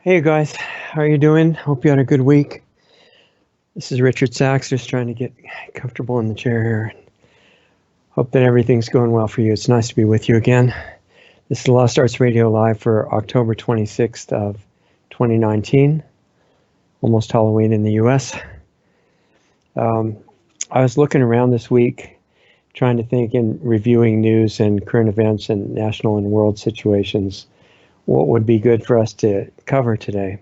Hey guys, how are you doing? Hope you had a good week. This is Richard Sachs, just trying to get comfortable in the chair here. Hope that everything's going well for you. It's nice to be with you again. This is Lost Arts Radio Live for October 26th of 2019, almost Halloween in the US. I was looking around this week, trying to think and reviewing news and current events and national and world situations, what would be good for us to cover today.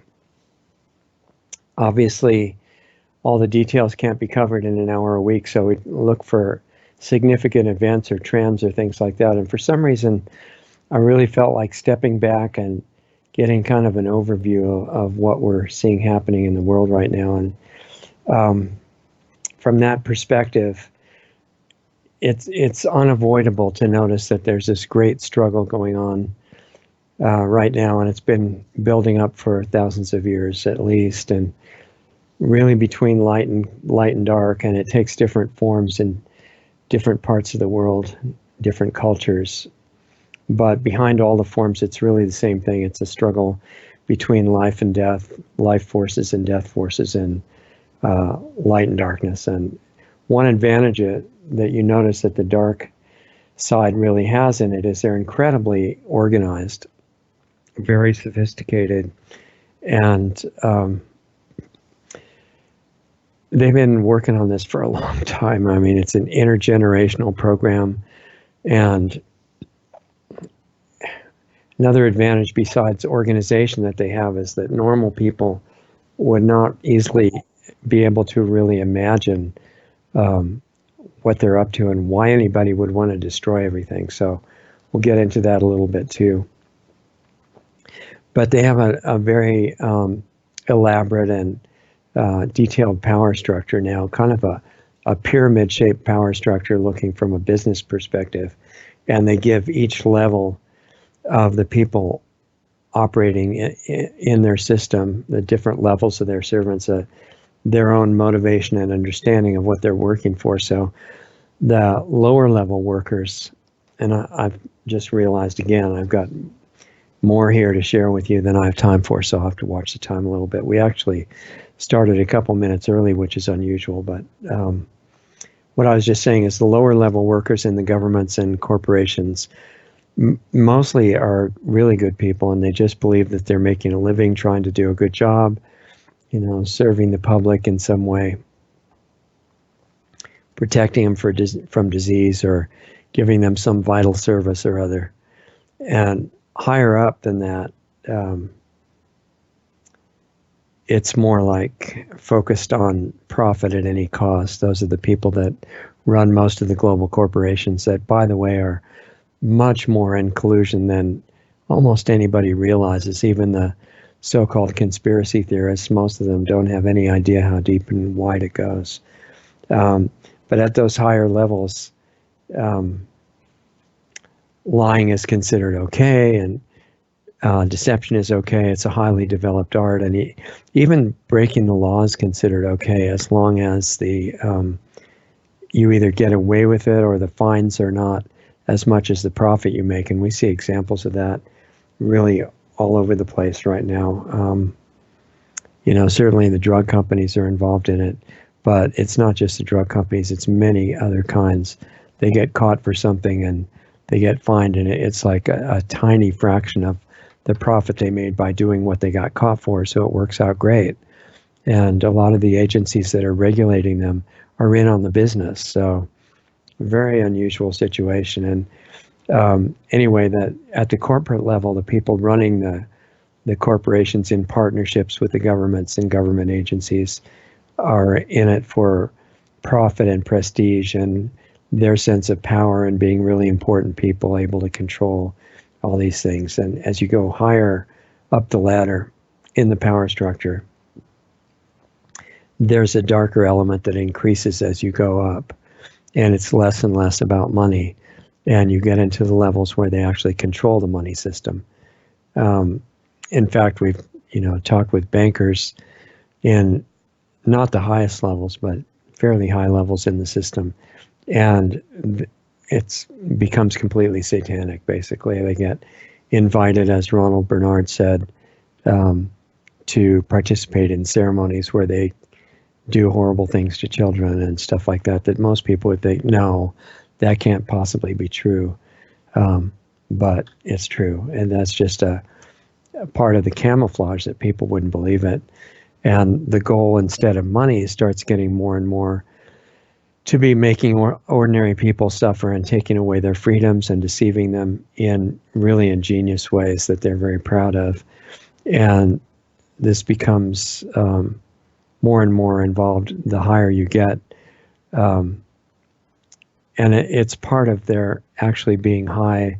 Obviously, all the details can't be covered in an hour a week, so we look for significant events or trends or things like that. And for some reason, I really felt like stepping back and getting kind of an overview of what we're seeing happening in the world right now. And from that perspective, it's unavoidable to notice that there's this great struggle going on right now, and it's been building up for thousands of years at least, and really between light and dark, and it takes different forms in different parts of the world, different cultures. But behind all the forms, it's really the same thing. It's a struggle between life and death, life forces and death forces, and light and darkness. And one advantage that you notice that the dark side really has in it is they're incredibly organized, very sophisticated, and they've been working on this for a long time. I mean, it's an intergenerational program. And another advantage besides organization that they have is that normal people would not easily be able to really imagine what they're up to and why anybody would want to destroy everything. So we'll get into that a little bit too. But they have a very elaborate and detailed power structure now, kind of a pyramid-shaped power structure looking from a business perspective. And they give each level of the people operating in their system, the different levels of their servants, their own motivation and understanding of what they're working for. So the lower level workers, and I've just realized again, I've got more here to share with you than I have time for, so I'll have to watch the time a little bit. We actually started a couple minutes early, which is unusual, but what I was just saying is the lower level workers in the governments and corporations mostly are really good people, and they just believe that they're making a living, trying to do a good job, serving the public in some way, protecting them from disease or giving them some vital service or other. And higher up than that, it's more like focused on profit at any cost. Those are the people that run most of the global corporations that, by the way, are much more in collusion than almost anybody realizes. Even the so-called conspiracy theorists, most of them don't have any idea how deep and wide it goes. But at those higher levels, lying is considered okay, and deception is okay. It's a highly developed art, and even breaking the law is considered okay as long as you either get away with it or the fines are not as much as the profit you make. And we see examples of that really all over the place right now. Certainly the drug companies are involved in it, but it's not just the drug companies, it's many other kinds. They get caught for something and they get fined, and it's like a tiny fraction of the profit they made by doing what they got caught for, so it works out great. And a lot of the agencies that are regulating them are in on the business, so very unusual situation. And anyway, that at the corporate level, the people running the corporations in partnerships with the governments and government agencies are in it for profit and prestige and their sense of power and being really important people able to control all these things. And as you go higher up the ladder in the power structure, there's a darker element that increases as you go up, and it's less and less about money, and you get into the levels where they actually control the money system. In fact, we've talked with bankers in not the highest levels, but fairly high levels in the system, and it becomes completely satanic. Basically, they get invited, as Ronald Bernard said, to participate in ceremonies where they do horrible things to children and stuff like that, that most people would think, no, that can't possibly be true. But it's true. And that's just a part of the camouflage that people wouldn't believe it. And the goal, instead of money, starts getting more and more to be making ordinary people suffer and taking away their freedoms and deceiving them in really ingenious ways that they're very proud of. And this becomes more and more involved the higher you get. And it's part of their actually being high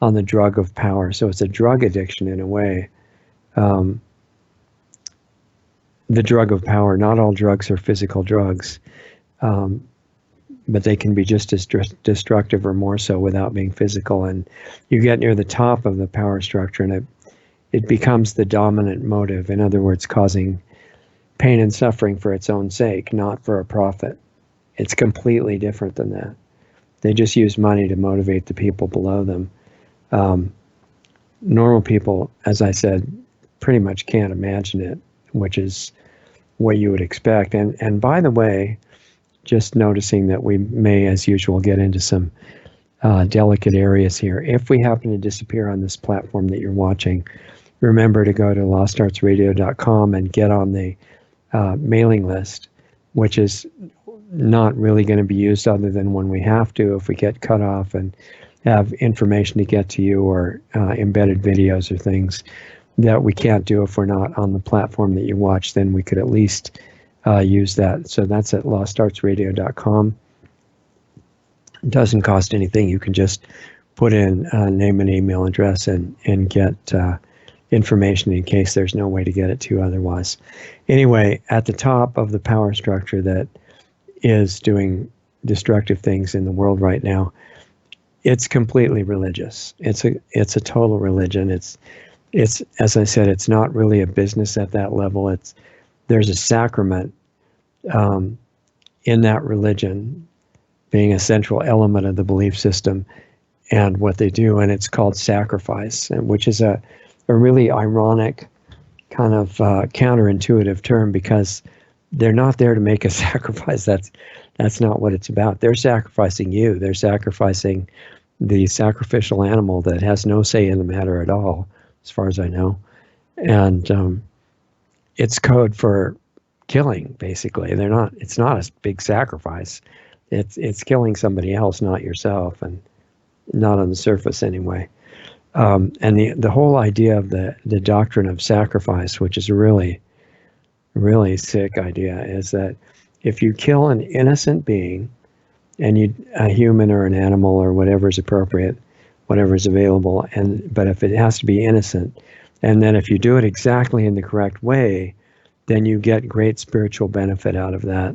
on the drug of power. So it's a drug addiction in a way. The drug of power, not all drugs are physical drugs, but they can be just as destructive or more so without being physical. And you get near the top of the power structure and it becomes the dominant motive. In other words, causing pain and suffering for its own sake, not for a profit. It's completely different than that. They just use money to motivate the people below them. Normal people, as I said, pretty much can't imagine it, which is what you would expect. And by the way, just noticing that we may, as usual, get into some delicate areas here. If we happen to disappear on this platform that you're watching, remember to go to lostartsradio.com and get on the mailing list, which is not really going to be used other than when we have to, if we get cut off and have information to get to you, or embedded videos or things that we can't do if we're not on the platform that you watch. Then we could at least use that. So that's at lostartsradio.com. It doesn't cost anything. You can just put in name and email address and get information in case there's no way to get it to you otherwise. Anyway, at the top of the power structure that is doing destructive things in the world right now, it's completely religious. It's a total religion. It's as I said, it's not really a business at that level. There's a sacrament in that religion being a central element of the belief system and what they do, and it's called sacrifice, which is a really ironic kind of counterintuitive term, because they're not there to make a sacrifice. That's not what it's about. They're sacrificing you. They're sacrificing the sacrificial animal that has no say in the matter at all, as far as I know. And it's code for killing, basically. It's not a big sacrifice. It's killing somebody else, not yourself, and not on the surface anyway. And the whole idea of the doctrine of sacrifice, which is a really, really sick idea, is that if you kill an innocent being, and a human or an animal or whatever is appropriate, whatever is available, but if it has to be innocent, and then if you do it exactly in the correct way, then you get great spiritual benefit out of that,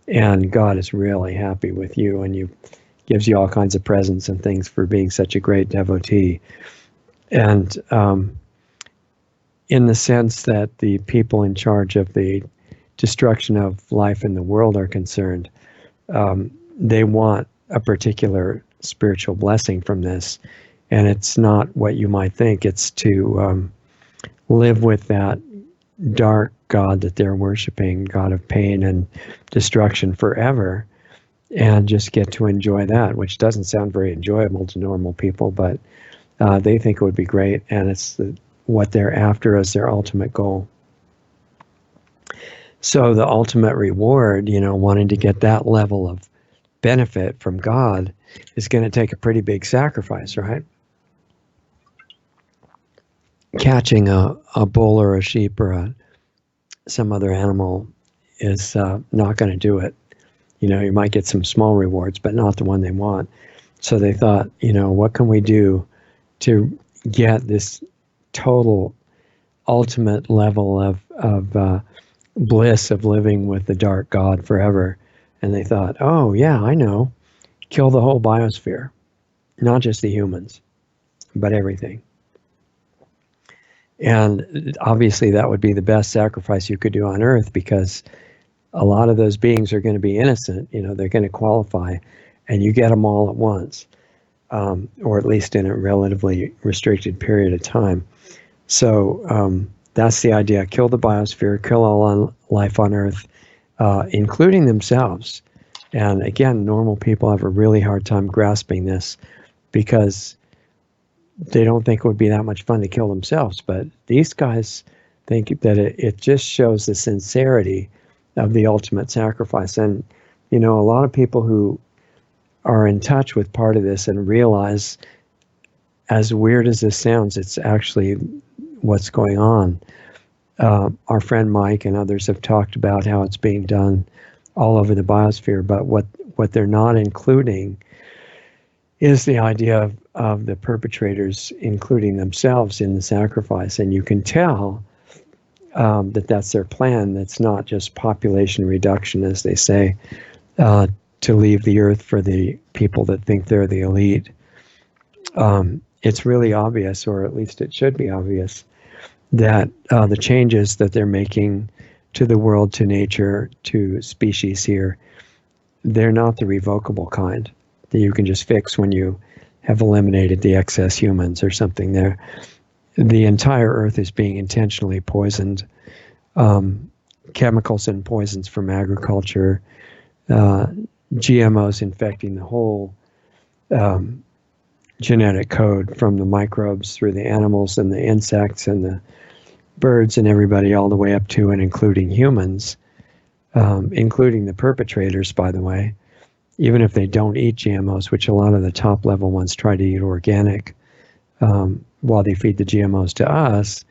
and God is really happy with you, and gives you all kinds of presents and things for being such a great devotee. And in the sense that the people in charge of the destruction of life in the world are concerned, they want a particular spiritual blessing from this. And it's not what you might think. It's to live with that dark God that they're worshiping, God of pain and destruction forever, and just get to enjoy that, which doesn't sound very enjoyable to normal people, but they think it would be great, and it's what they're after as their ultimate goal. So the ultimate reward, wanting to get that level of benefit from God, is going to take a pretty big sacrifice, right? Catching a bull or a sheep or some other animal is not going to do it. You might get some small rewards, but not the one they want. So they thought, what can we do to get this total ultimate level of bliss of living with the dark God forever? And they thought, oh yeah, I know, kill the whole biosphere, not just the humans, but everything. And obviously that would be the best sacrifice you could do on Earth, because a lot of those beings are going to be innocent. They're going to qualify, and you get them all at once, or at least in a relatively restricted period of time. So That's the idea. Kill the biosphere, kill all life on Earth, including themselves. And again, normal people have a really hard time grasping this because they don't think it would be that much fun to kill themselves. But these guys think that it just shows the sincerity of the ultimate sacrifice. And, you know, a lot of people who are in touch with part of this and realize, as weird as this sounds, it's actually what's going on. Our friend Mike and others have talked about how it's being done all over the biosphere, but what they're not including is the idea of the perpetrators including themselves in the sacrifice. And you can tell that that's their plan. That's not just population reduction, as they say, to leave the earth for the people that think they're the elite. It's really obvious, or at least it should be obvious, that the changes that they're making to the world, to nature, to species here, they're not the revocable kind that you can just fix when you have eliminated the excess humans or something there. The entire earth is being intentionally poisoned. Chemicals and poisons from agriculture, GMOs infecting the whole genetic code, from the microbes through the animals and the insects and the birds and everybody, all the way up to and including humans, including the perpetrators, by the way. Even if they don't eat GMOs, which a lot of the top level ones try to eat organic while they feed the GMOs to us,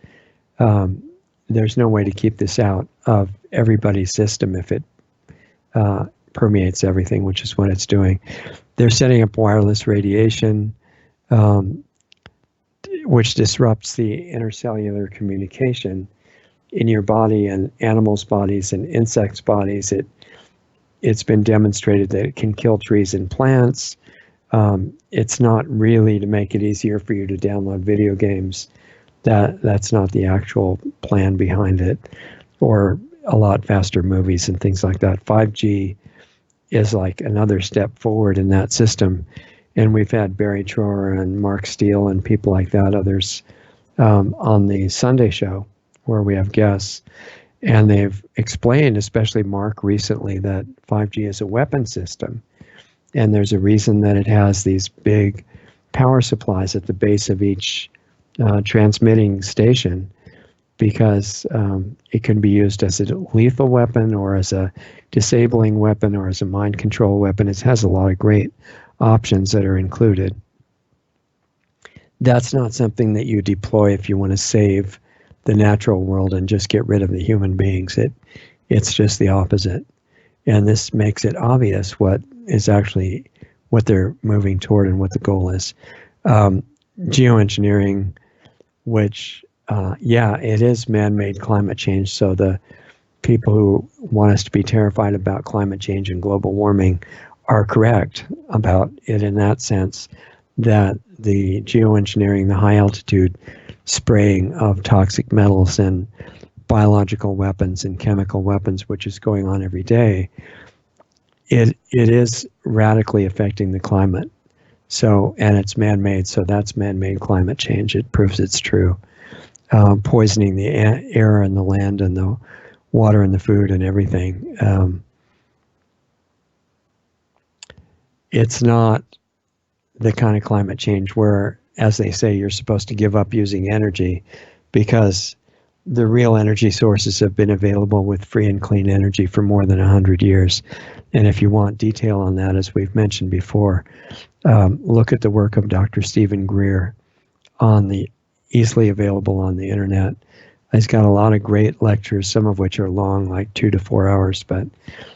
there's no way to keep this out of everybody's system if it permeates everything, which is what it's doing. They're setting up wireless radiation, which disrupts the intercellular communication in your body and animals' bodies and insects' bodies. It's been demonstrated that it can kill trees and plants. It's not really to make it easier for you to download video games. That's not the actual plan behind it, or a lot faster movies and things like that. 5G is like another step forward in that system. And we've had Barry Trower and Mark Steele and people like that, others, on the Sunday show where we have guests. And they've explained, especially Mark recently, that 5G is a weapon system. And there's a reason that it has these big power supplies at the base of each transmitting station, because it can be used as a lethal weapon or as a disabling weapon or as a mind control weapon. It has a lot of great options that are included. That's not something that you deploy if you want to save the natural world and just get rid of the human beings. It's just the opposite. And this makes it obvious what is actually what they're moving toward and what the goal is. Geoengineering, which, it is man-made climate change. So the people who want us to be terrified about climate change and global warming are correct about it, in that sense, that the geoengineering, the high altitude spraying of toxic metals and biological weapons and chemical weapons, which is going on every day, it is radically affecting the climate. So, and it's man-made, so that's man-made climate change. It proves it's true. Poisoning the air and the land and the water and the food and everything. It's not the kind of climate change where, as they say, you're supposed to give up using energy, because the real energy sources have been available with free and clean energy for more than 100 years. And if you want detail on that, as we've mentioned before, look at the work of Dr. Stephen Greer, easily available on the internet. He's got a lot of great lectures, some of which are long, like 2 to 4 hours, but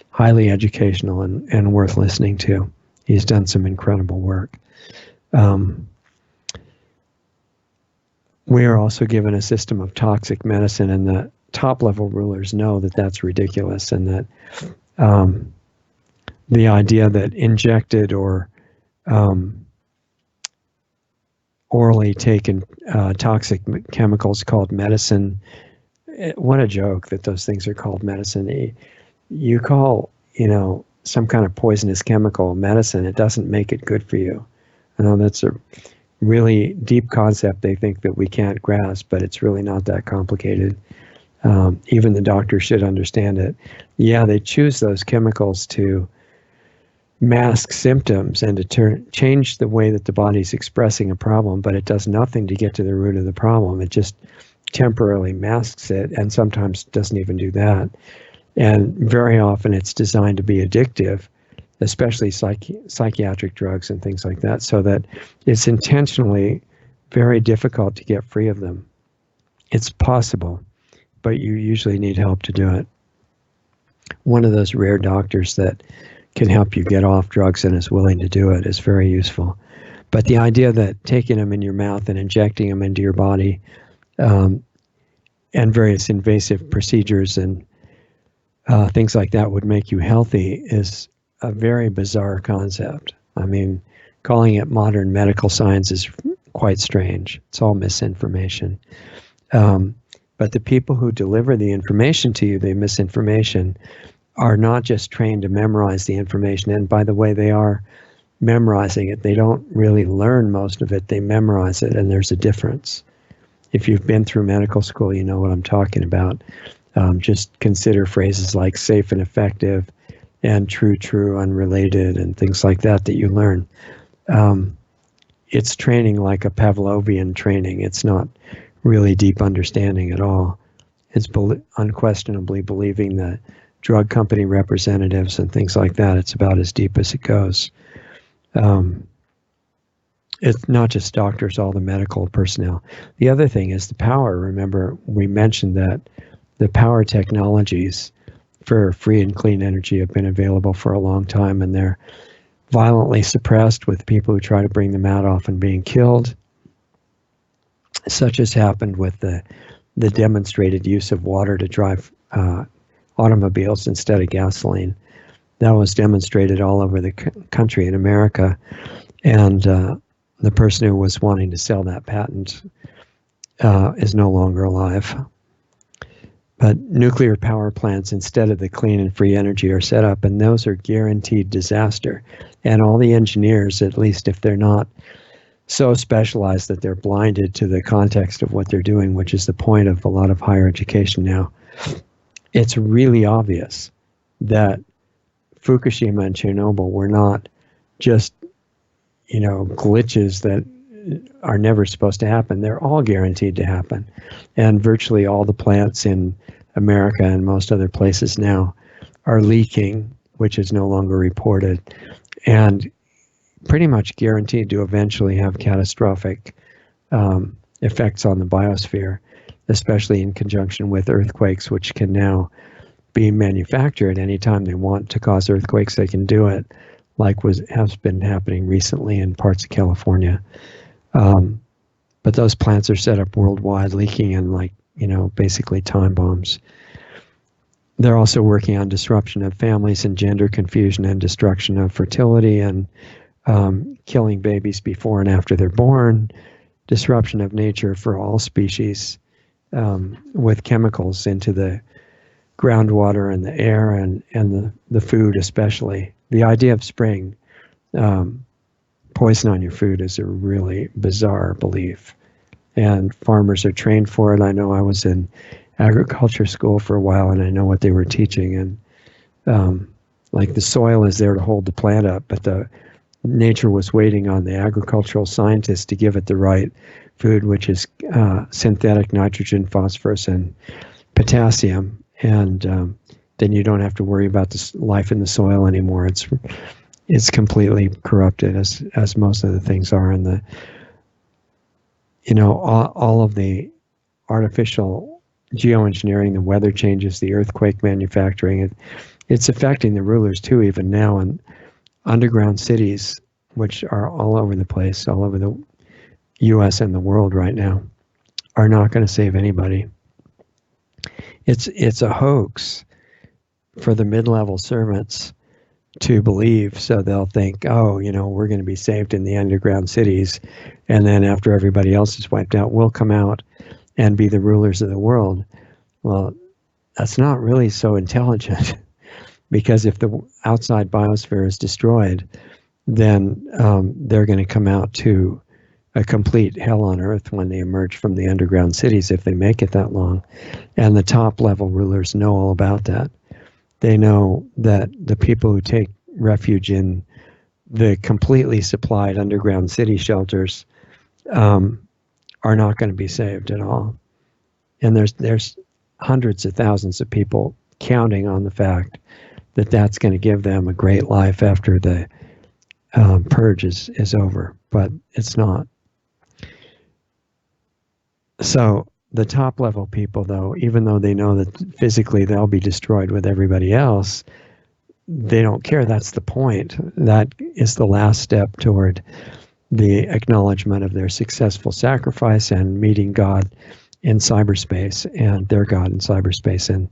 highly educational and worth listening to. He's done some incredible work. We are also given a system of toxic medicine, and the top level rulers know that that's ridiculous, and that the idea that injected or orally taken toxic chemicals called medicine, what a joke that those things are called medicine. You call, some kind of poisonous chemical medicine, it doesn't make it good for you. I know that's really deep concept they think that we can't grasp, but it's really not that complicated. Even the doctor should understand it. Yeah, they choose those chemicals to mask symptoms and to change the way that the body's expressing a problem, but it does nothing to get to the root of the problem. It just temporarily masks it, and sometimes doesn't even do that. And very often it's designed to be addictive, especially psychiatric drugs and things like that, so that it's intentionally very difficult to get free of them. It's possible, but you usually need help to do it. One of those rare doctors that can help you get off drugs and is willing to do it is very useful. But the idea that taking them in your mouth and injecting them into your body, and various invasive procedures and things like that would make you healthy is a very bizarre concept. I mean, calling it modern medical science is quite strange. It's all misinformation. But the people who deliver the information to you, the misinformation, are not just trained to memorize the information. And by the way, they are memorizing it. They don't really learn most of it. They memorize it, and there's a difference. If you've been through medical school, you know what I'm talking about. Just consider phrases like safe and effective and true, unrelated, and things like that that you learn. It's training like a Pavlovian training. It's not really deep understanding at all. It's unquestionably believing the drug company representatives and things like that. It's about as deep as it goes. It's not just doctors, all the medical personnel. The other thing is the power. Remember, we mentioned that the power technologies for free and clean energy have been available for a long time, and they're violently suppressed, with people who try to bring them out often being killed, such as happened with the demonstrated use of water to drive automobiles instead of gasoline. That was demonstrated all over the country in America, and the person who was wanting to sell that patent is no longer alive. But nuclear power plants, instead of the clean and free energy, are set up, and those are guaranteed disaster. And all the engineers, at least if they're not so specialized that they're blinded to the context of what they're doing, which is the point of a lot of higher education now, it's really obvious that Fukushima and Chernobyl were not just, glitches that are never supposed to happen. They're all guaranteed to happen. And virtually all the plants in America and most other places now are leaking, which is no longer reported, and pretty much guaranteed to eventually have catastrophic effects on the biosphere, especially in conjunction with earthquakes, which can now be manufactured anytime they want to cause earthquakes. They can do it, like has been happening recently in parts of California. But those plants are set up worldwide, leaking in basically time bombs. They're also working on disruption of families and gender confusion and destruction of fertility and killing babies before and after they're born, disruption of nature for all species with chemicals into the groundwater and the air and the food especially. The idea of spraying poison on your food is a really bizarre belief, and farmers are trained for it. I know I was in agriculture school for a while, and I know what they were teaching, and the soil is there to hold the plant up, but the nature was waiting on the agricultural scientists to give it the right food, which is synthetic nitrogen, phosphorus, and potassium, and then you don't have to worry about the life in the soil anymore. It's completely corrupted, as most of the things are in the, all of the artificial geoengineering, the weather changes, the earthquake manufacturing. It's affecting the rulers too, even now. And underground cities, which are all over the place, all over the U.S. and the world right now, are not going to save anybody. It's a hoax for the mid-level servants to believe, so they'll think, we're going to be saved in the underground cities, and then after everybody else is wiped out, we'll come out and be the rulers of the world. Well, that's not really so intelligent, because if the outside biosphere is destroyed, then they're going to come out to a complete hell on earth when they emerge from the underground cities if they make it that long. And the top level rulers know all about that. They know that the people who take refuge in the completely supplied underground city shelters are not going to be saved at all. And there's hundreds of thousands of people counting on the fact that that's going to give them a great life after the purge is over, but it's not. So the top level people, though, even though they know that physically they'll be destroyed with everybody else, they don't care. That's the point. That is the last step toward the acknowledgement of their successful sacrifice and meeting God in cyberspace and their God in cyberspace. And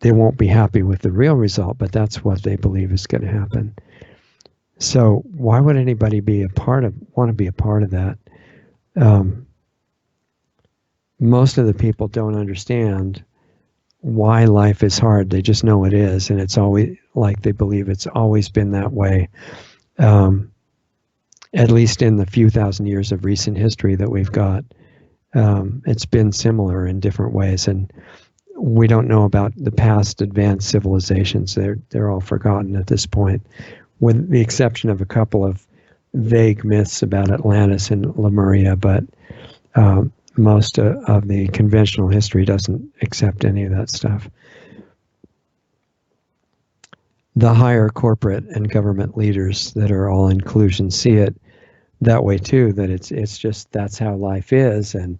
they won't be happy with the real result, but that's what they believe is going to happen. So why would anybody want to be a part of that? Most of the people don't understand why life is hard. They just know it is, and it's always like they believe it's always been that way. At least in the few thousand years of recent history that we've got, it's been similar in different ways. And we don't know about the past advanced civilizations. They're all forgotten at this point, with the exception of a couple of vague myths about Atlantis and Lemuria, but most of the conventional history doesn't accept any of that stuff. The higher corporate and government leaders that are all inclusion see it that way too, that it's just that's how life is, and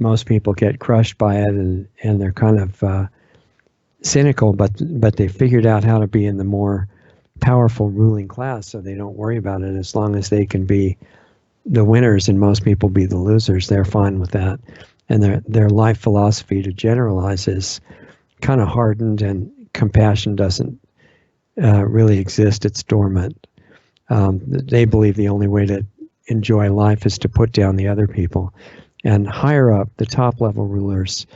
most people get crushed by it, and they're kind of cynical, but they figured out how to be in the more powerful ruling class, so they don't worry about it. As long as they can be the winners and most people be the losers, they're fine with that. And their life philosophy, to generalize, is kind of hardened, and compassion doesn't really exist. It's dormant. They believe the only way to enjoy life is to put down the other people. And higher up, the top level rulers,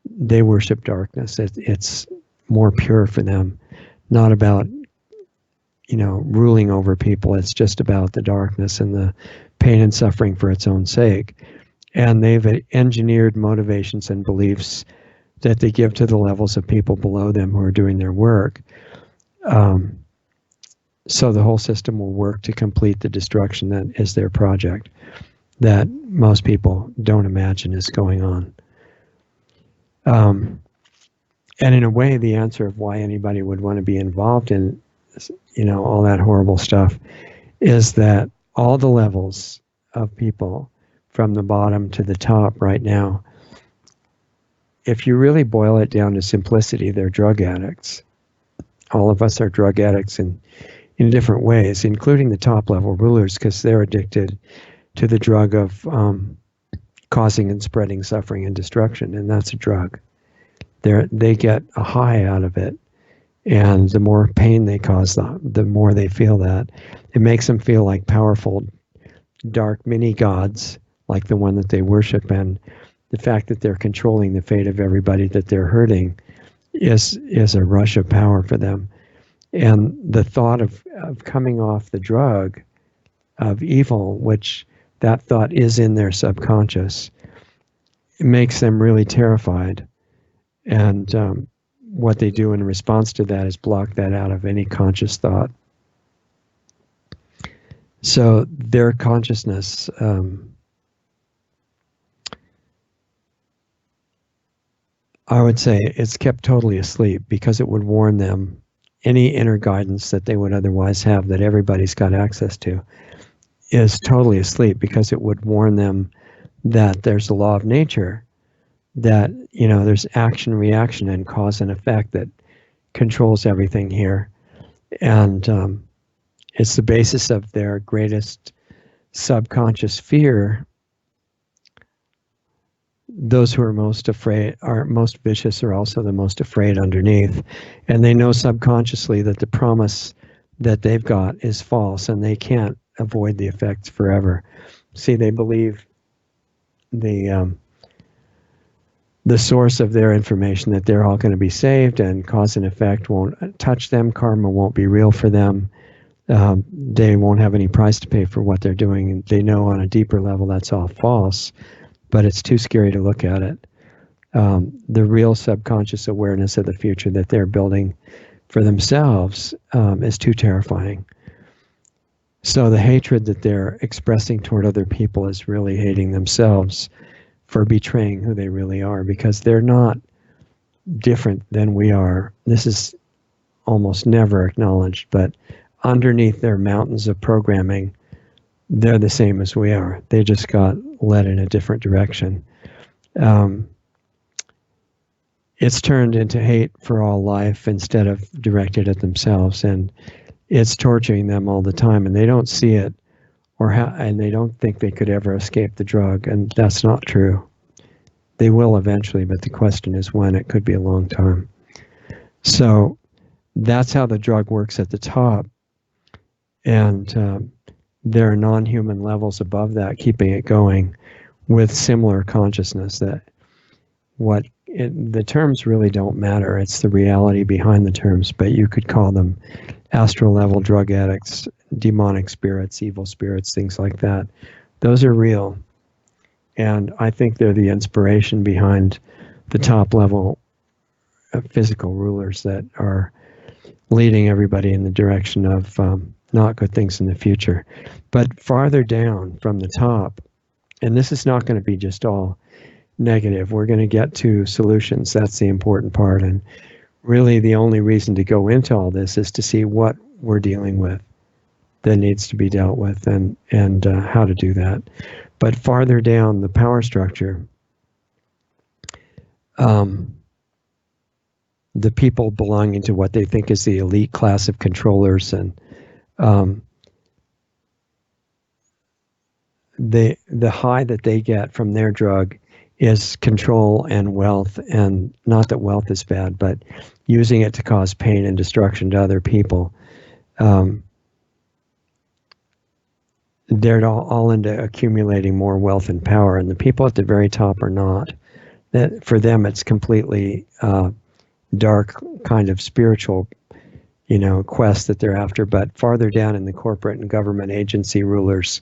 they worship darkness. It's more pure for them, not about ruling over people. It's just about the darkness and the pain and suffering for its own sake. And they've engineered motivations and beliefs that they give to the levels of people below them who are doing their work. So the whole system will work to complete the destruction that is their project, that most people don't imagine is going on. And in a way, the answer of why anybody would want to be involved in all that horrible stuff is that all the levels of people from the bottom to the top right now, if you really boil it down to simplicity, they're drug addicts. All of us are drug addicts in different ways, including the top level rulers, because they're addicted to the drug of causing and spreading suffering and destruction, and that's a drug. They get a high out of it. And the more pain they cause, the more they feel that. It makes them feel like powerful, dark mini-gods, like the one that they worship. And the fact that they're controlling the fate of everybody that they're hurting is a rush of power for them. And the thought of coming off the drug of evil, which that thought is in their subconscious, it makes them really terrified. And what they do in response to that is block that out of any conscious thought. So their consciousness I would say it's kept totally asleep, because it would warn them any inner guidance that they would otherwise have, that everybody's got access to, is totally asleep, because it would warn them that there's a law of nature, that there's action, reaction, and cause and effect that controls everything here. And it's the basis of their greatest subconscious fear. Those who are most afraid, are most vicious, are also the most afraid underneath. And they know subconsciously that the promise that they've got is false, and they can't avoid the effects forever. See, they believe the source of their information, that they're all going to be saved, and cause and effect won't touch them. Karma won't be real for them. they won't have any price to pay for what they're doing. And they know on a deeper level that's all false, but it's too scary to look at it. The real subconscious awareness of the future that they're building for themselves is too terrifying. So the hatred that they're expressing toward other people is really hating themselves for betraying who they really are, because they're not different than we are. This is almost never acknowledged, but underneath their mountains of programming, they're the same as we are. They just got led in a different direction. It's turned into hate for all life instead of directed at themselves, and it's torturing them all the time, and they don't see it, and they don't think they could ever escape the drug, and that's not true. They will eventually, but the question is when. It could be a long time. So that's how the drug works at the top, and there are non-human levels above that keeping it going with similar consciousness. That the terms really don't matter. It's the reality behind the terms, but you could call them astral level drug addicts, demonic spirits, evil spirits, things like that. Those are real. And I think they're the inspiration behind the top level physical rulers that are leading everybody in the direction of not good things in the future. But farther down from the top, and this is not going to be just all negative, we're going to get to solutions. That's the important part. And really the only reason to go into all this is to see what we're dealing with that needs to be dealt with, and how to do that. But farther down the power structure, the people belonging to what they think is the elite class of controllers, and the high that they get from their drug is control and wealth, and not that wealth is bad, but using it to cause pain and destruction to other people. They're all into accumulating more wealth and power, and the people at the very top are not. That for them, it's completely dark kind of spiritual, quest that they're after. But farther down in the corporate and government agency rulers,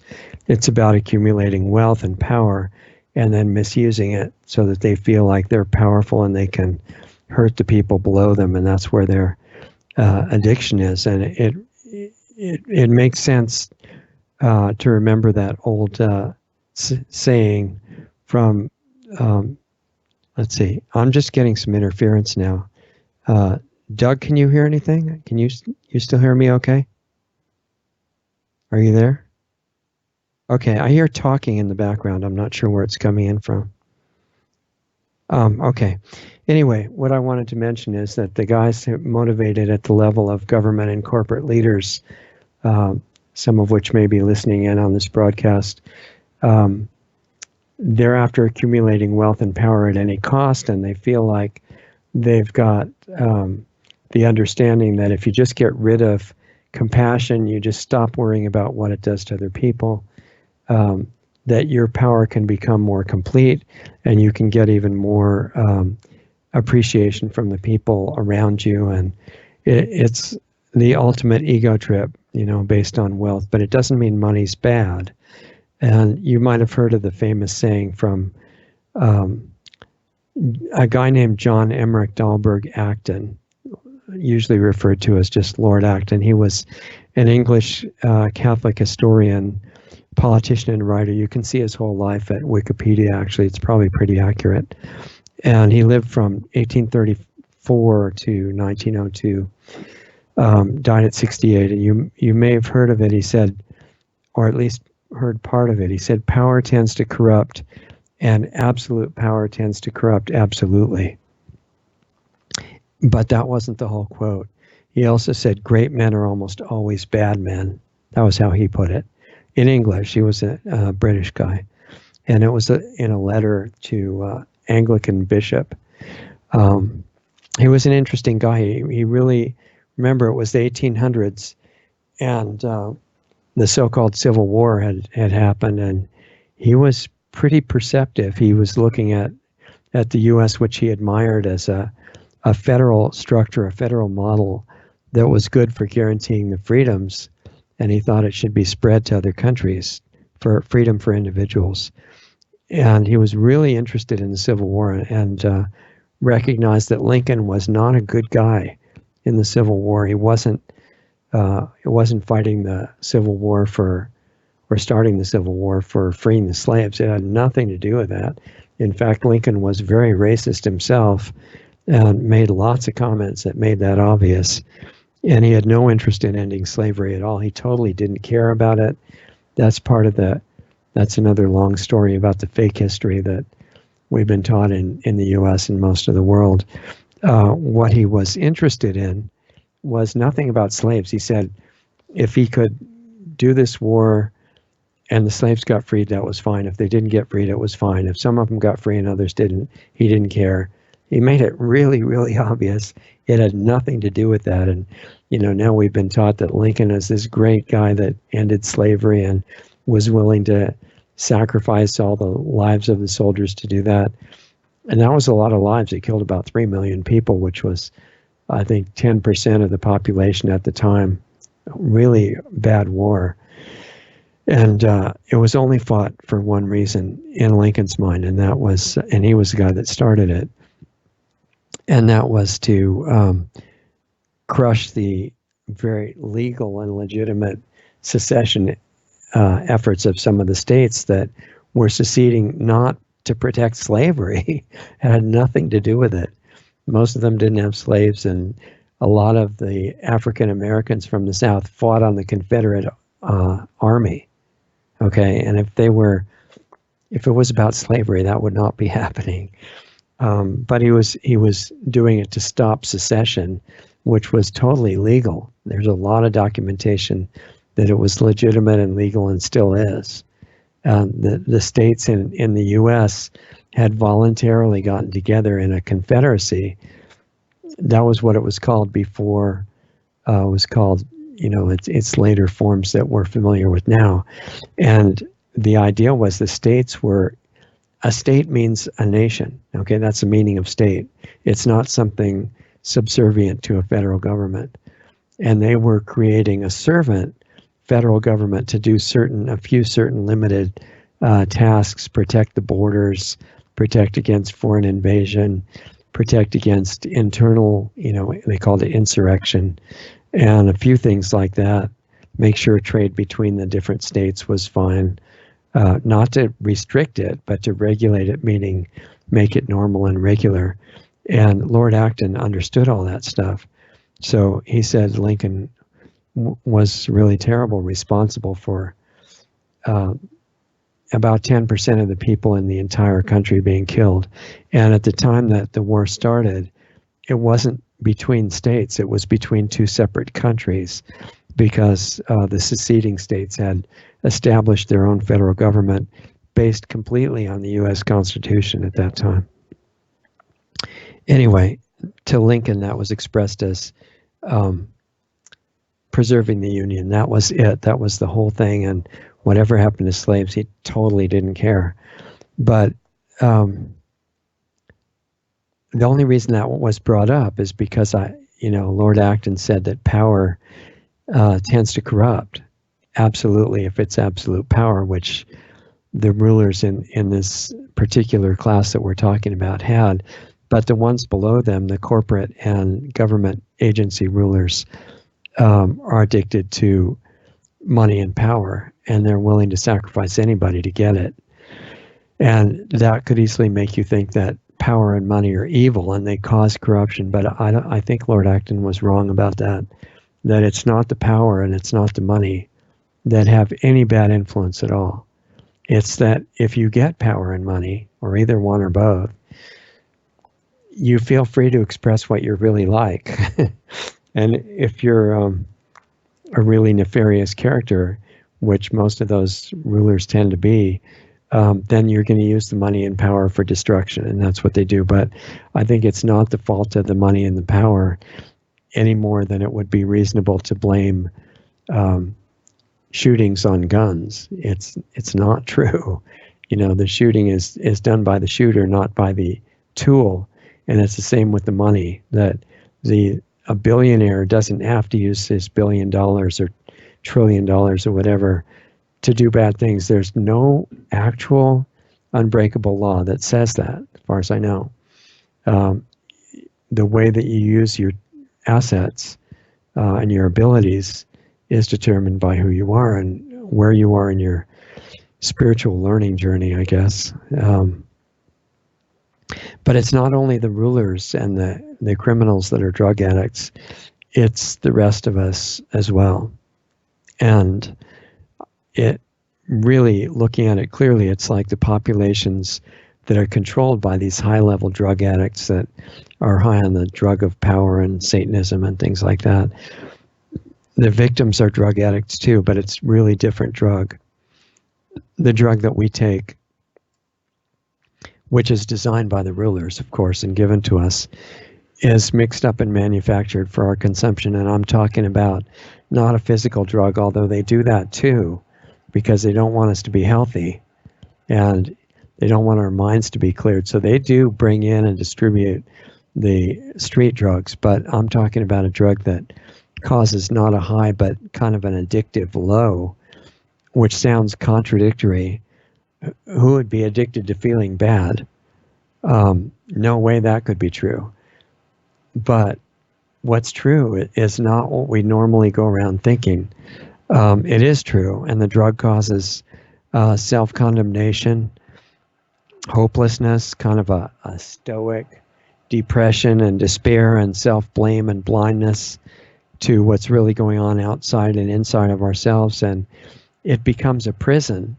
it's about accumulating wealth and power, and then misusing it so that they feel like they're powerful and they can hurt the people below them, and that's where their addiction is. And it makes sense to remember that old saying from, let's see, I'm just getting some interference now. Doug, can you hear anything? Can you still hear me okay? Are you there? Okay, I hear talking in the background. I'm not sure where it's coming in from. Okay. Anyway, what I wanted to mention is that the guys motivated at the level of government and corporate leaders, some of which may be listening in on this broadcast, they're after accumulating wealth and power at any cost, and they feel like they've got the understanding that if you just get rid of compassion, you just stop worrying about what it does to other people, that your power can become more complete, and you can get even more appreciation from the people around you. And it's the ultimate ego trip, based on wealth, but it doesn't mean money's bad. And you might have heard of the famous saying from a guy named John Emmerich Dahlberg Acton, usually referred to as just Lord Acton. He was an English Catholic historian, politician, and writer. You can see his whole life at Wikipedia, actually. It's probably pretty accurate. And he lived from 1834 to 1902, died at 68. And you may have heard of it. He said, or at least heard part of it. He said, power tends to corrupt, and absolute power tends to corrupt absolutely. But that wasn't the whole quote. He also said, great men are almost always bad men. That was how he put it. In English, he was a British guy. And it was in a letter to Anglican bishop. He was an interesting guy. He really, remember, it was the 1800s, and the so-called Civil War had happened, and he was pretty perceptive. He was looking at the U.S., which he admired as a federal structure, a federal model that was good for guaranteeing the freedoms. and he thought it should be spread to other countries for freedom for individuals. And he was really interested in the Civil War, and recognized that Lincoln was not a good guy in the Civil War. He wasn't fighting the Civil War or starting the Civil War for freeing the slaves. It had nothing to do with that. In fact, Lincoln was very racist himself and made lots of comments that made that obvious. And he had no interest in ending slavery at all. He totally didn't care about it. That's another long story about the fake history that we've been taught in the U.S. and most of the world. What he was interested in was nothing about slaves. He said if he could do this war and the slaves got freed, that was fine. If they didn't get freed, it was fine. If some of them got free and others didn't, he didn't care. He made it really, really obvious. It had nothing to do with that. And, now we've been taught that Lincoln is this great guy that ended slavery and was willing to sacrifice all the lives of the soldiers to do that. And that was a lot of lives. It killed about 3 million people, which was, I think, 10% of the population at the time. Really bad war. And it was only fought for one reason in Lincoln's mind, and he was the guy that started it, and that was to crush the very legal and legitimate secession efforts of some of the states that were seceding not to protect slavery. It had nothing to do with it. Most of them didn't have slaves, and a lot of the African Americans from the South fought on the Confederate army. Okay, and if it was about slavery, that would not be happening. But he was doing it to stop secession, which was totally legal. There's a lot of documentation that it was legitimate and legal and still is. The states in the U.S. had voluntarily gotten together in a confederacy. That was what it was called before. It was called, its later forms that we're familiar with now. And the idea was a state means a nation. Okay, that's the meaning of state. It's not something subservient to a federal government. And they were creating a servant federal government to do a few certain limited tasks: protect the borders, protect against foreign invasion, protect against internal, they called it insurrection, and a few things like that. Make sure trade between the different states was fine. Not to restrict it, but to regulate it, meaning make it normal and regular. And Lord Acton understood all that stuff. So he said Lincoln was really terrible, responsible for about 10% of the people in the entire country being killed. And at the time that the war started, it wasn't between states, it was between two separate countries, because the seceding states had established their own federal government based completely on the U.S. Constitution at that time. Anyway, to Lincoln, that was expressed as preserving the Union. That was it. That was the whole thing. And whatever happened to slaves, he totally didn't care. But the only reason that was brought up is because Lord Acton said that power tends to corrupt. Absolutely, if it's absolute power, which the rulers in this particular class that we're talking about had, but the ones below them, the corporate and government agency rulers, are addicted to money and power, and they're willing to sacrifice anybody to get it. And that could easily make you think that power and money are evil and they cause corruption. But I think Lord Acton was wrong about that, that it's not the power and it's not the money that have any bad influence at all. It's that if you get power and money, or either one or both, you feel free to express what you're really like. And if you're a really nefarious character, which most of those rulers tend to be, then you're going to use the money and power for destruction, and that's what they do. But I think it's not the fault of the money and the power any more than it would be reasonable to blame shootings on guns. It's not true. The shooting is done by the shooter, not by the tool. And it's the same with the money, that a billionaire doesn't have to use his $1 billion or trillion or whatever to do bad things. There's no actual unbreakable law that says that, as far as I know. The way that you use your assets and your abilities is determined by who you are and where you are in your spiritual learning journey, I guess. But it's not only the rulers and the criminals that are drug addicts, it's the rest of us as well. And it really, looking at it clearly, it's like the populations that are controlled by these high-level drug addicts that are high on the drug of power and Satanism and things like that. The victims are drug addicts too, but it's really different drug. The drug that we take, which is designed by the rulers, of course, and given to us, is mixed up and manufactured for our consumption. And I'm talking about not a physical drug, although they do that too, because they don't want us to be healthy and they don't want our minds to be cleared. So they do bring in and distribute the street drugs, but I'm talking about a drug that causes not a high, but kind of an addictive low, which sounds contradictory. Who would be addicted to feeling bad? No way that could be true. But what's true is not what we normally go around thinking. It is true, and the drug causes self-condemnation, hopelessness, kind of a stoic depression and despair and self-blame and blindness to what's really going on outside and inside of ourselves. And it becomes a prison,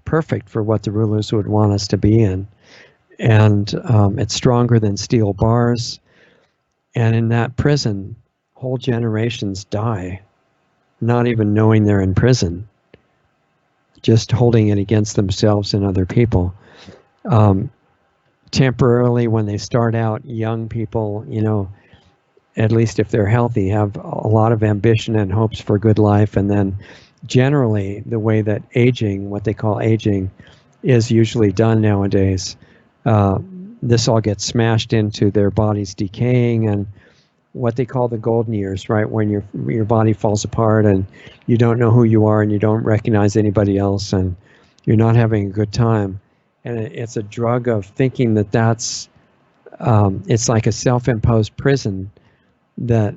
perfect for what the rulers would want us to be in. And it's stronger than steel bars. And in that prison, whole generations die, not even knowing they're in prison, just holding it against themselves and other people. Temporarily, when they start out, young people, at least if they're healthy, have a lot of ambition and hopes for good life. And then generally, the way that aging, what they call aging, is usually done nowadays, this all gets smashed into their bodies decaying and what they call the golden years, right? When your body falls apart and you don't know who you are and you don't recognize anybody else and you're not having a good time. And it's a drug of thinking that that's, it's like a self-imposed prison, that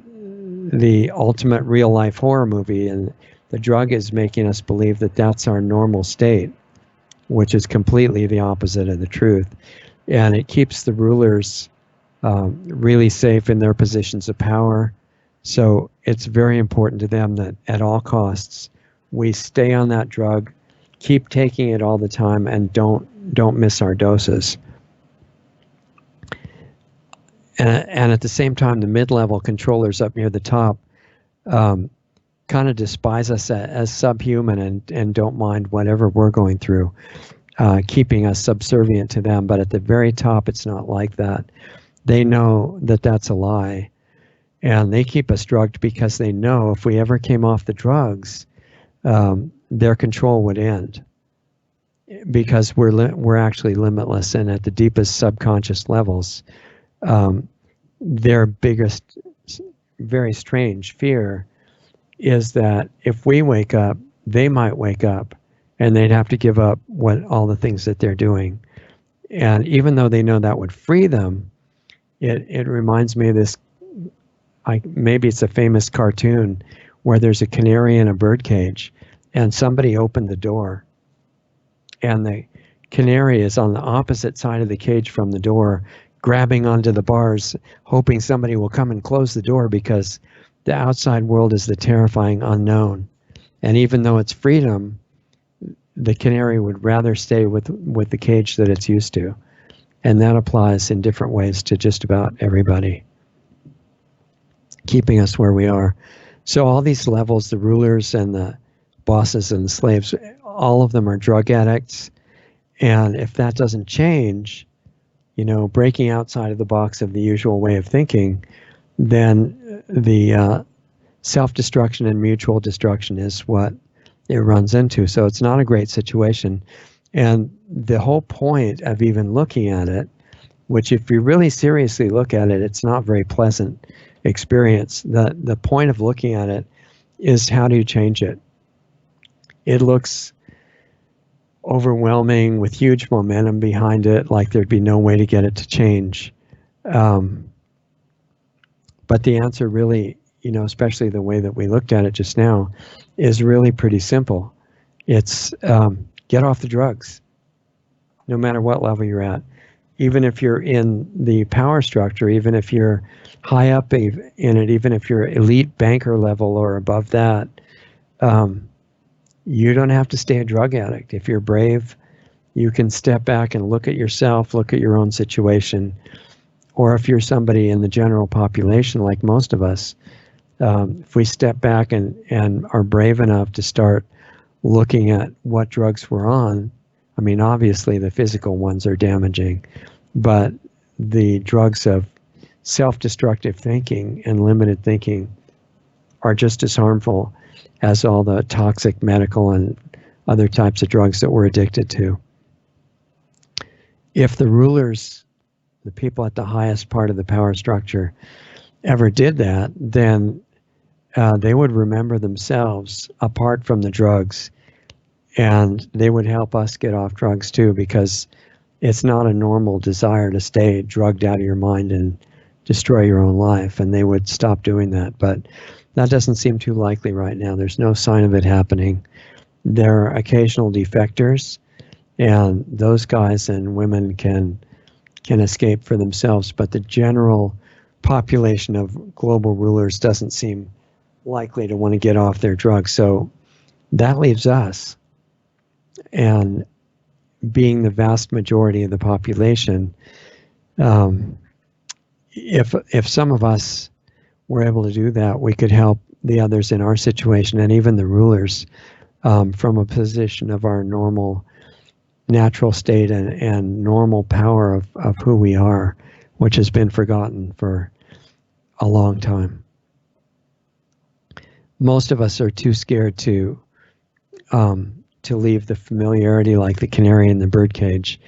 the ultimate real life horror movie, and the drug is making us believe that that's our normal state, which is completely the opposite of the truth. And it keeps the rulers really safe in their positions of power. So it's very important to them that at all costs, we stay on that drug, keep taking it all the time, and don't miss our doses. And at the same time, the mid-level controllers up near the top kind of despise us as subhuman and don't mind whatever we're going through, keeping us subservient to them. But at the very top, it's not like that. They know that that's a lie. And they keep us drugged because they know if we ever came off the drugs, their control would end. Because we're actually limitless, and at the deepest subconscious levels, their biggest, very strange fear is that if we wake up, they might wake up, and they'd have to give up all the things that they're doing. And even though they know that would free them, it reminds me of this. Maybe it's a famous cartoon where there's a canary in a bird cage, and somebody opened the door. And the canary is on the opposite side of the cage from the door, grabbing onto the bars, hoping somebody will come and close the door, because the outside world is the terrifying unknown. And even though it's freedom, the canary would rather stay with the cage that it's used to. And that applies in different ways to just about everybody, keeping us where we are. So all these levels, the rulers and the bosses and the slaves, all of them are drug addicts. And if that doesn't change, breaking outside of the box of the usual way of thinking, then the self-destruction and mutual destruction is what it runs into. So it's not a great situation. And the whole point of even looking at it, which if you really seriously look at it, it's not a very pleasant experience. The point of looking at it is, how do you change it? it looks overwhelming with huge momentum behind it, like there'd be no way to get it to change. But the answer really, especially the way that we looked at it just now, is really pretty simple. It's get off the drugs, no matter what level you're at. Even if you're in the power structure, even if you're high up in it, even if you're elite banker level or above that, you don't have to stay a drug addict. If you're brave, you can step back and look at yourself, look at your own situation. Or if you're somebody in the general population, like most of us, if we step back and are brave enough to start looking at what drugs we're on, I mean, obviously the physical ones are damaging, but the drugs of self-destructive thinking and limited thinking are just as harmful as all the toxic medical and other types of drugs that we're addicted to. If the rulers, the people at the highest part of the power structure, ever did that, then they would remember themselves apart from the drugs, and they would help us get off drugs too, because it's not a normal desire to stay drugged out of your mind and destroy your own life, and they would stop doing that. But that doesn't seem too likely right now. There's no sign of it happening. There are occasional defectors, and those guys and women can escape for themselves, but the general population of global rulers doesn't seem likely to want to get off their drugs. So that leaves us, and being the vast majority of the population, if some of us were able to do that, we could help the others in our situation, and even the rulers, from a position of our normal natural state and normal power of who we are, which has been forgotten for a long time. Most of us are too scared to leave the familiarity, like the canary in the birdcage,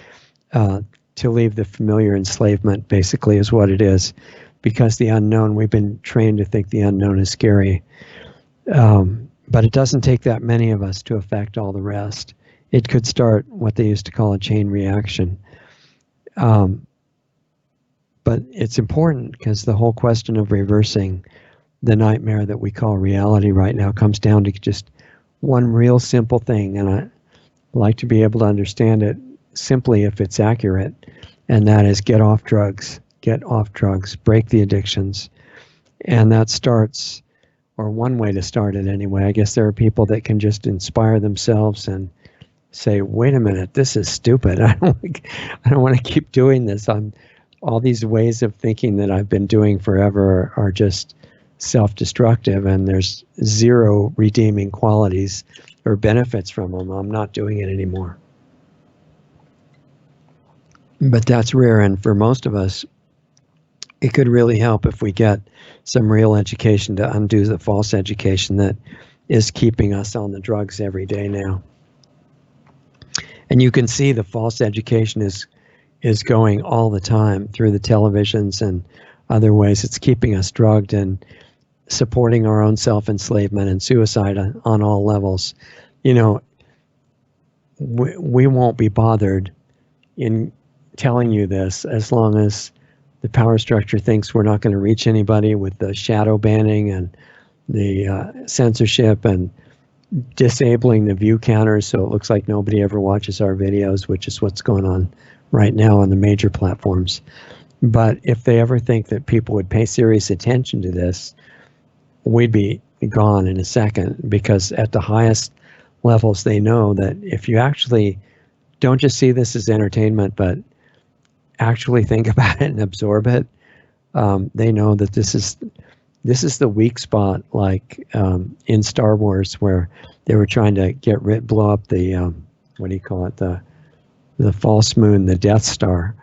to leave the familiar enslavement, basically, is what it is, because the unknown, we've been trained to think the unknown is scary. But it doesn't take that many of us to affect all the rest. It could start what they used to call a chain reaction. But it's important, because the whole question of reversing the nightmare that we call reality right now comes down to just one real simple thing, and I like to be able to understand it simply if it's accurate, and that is get off drugs, break the addictions. And that starts, or one way to start it anyway. I guess there are people that can just inspire themselves and say, wait a minute, this is stupid. I don't want to keep doing this. All these ways of thinking that I've been doing forever are just self-destructive, and there's zero redeeming qualities or benefits from them. I'm not doing it anymore. But that's rare, and for most of us, it could really help if we get some real education to undo the false education that is keeping us on the drugs every day now. And you can see the false education is going all the time through the televisions and other ways. It's keeping us drugged and supporting our own self-enslavement and suicide on all levels. We won't be bothered in telling you this as long as the power structure thinks we're not going to reach anybody with the shadow banning and the censorship and disabling the view counters, so it looks like nobody ever watches our videos, which is what's going on right now on the major platforms. But if they ever think that people would pay serious attention to this, we'd be gone in a second, because at the highest levels they know that if you actually don't just see this as entertainment, but actually think about it and absorb it, they know that this is the weak spot, like in Star Wars, where they were trying to blow up the what do you call it, the false moon, the Death Star.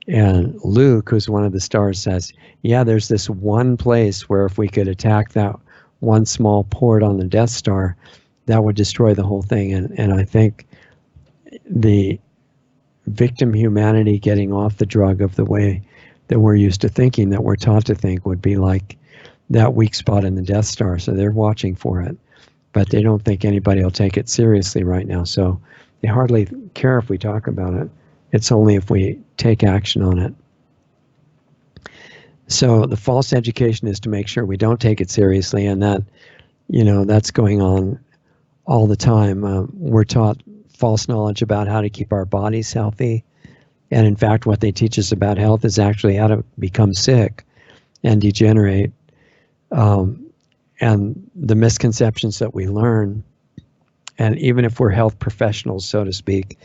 And Luke, who's one of the stars, says, yeah, there's this one place where if we could attack that one small port on the Death Star, that would destroy the whole thing. And I think the victim humanity getting off the drug of the way that we're used to thinking, that we're taught to think, would be like that weak spot in the Death Star. So they're watching for it. but they don't think anybody will take it seriously right now. So they hardly care if we talk about it. It's only if we take action on it. So the false education is to make sure we don't take it seriously, and that, that's going on all the time. We're taught false knowledge about how to keep our bodies healthy. And in fact, what they teach us about health is actually how to become sick and degenerate. And the misconceptions that we learn, and even if we're health professionals, so to speak,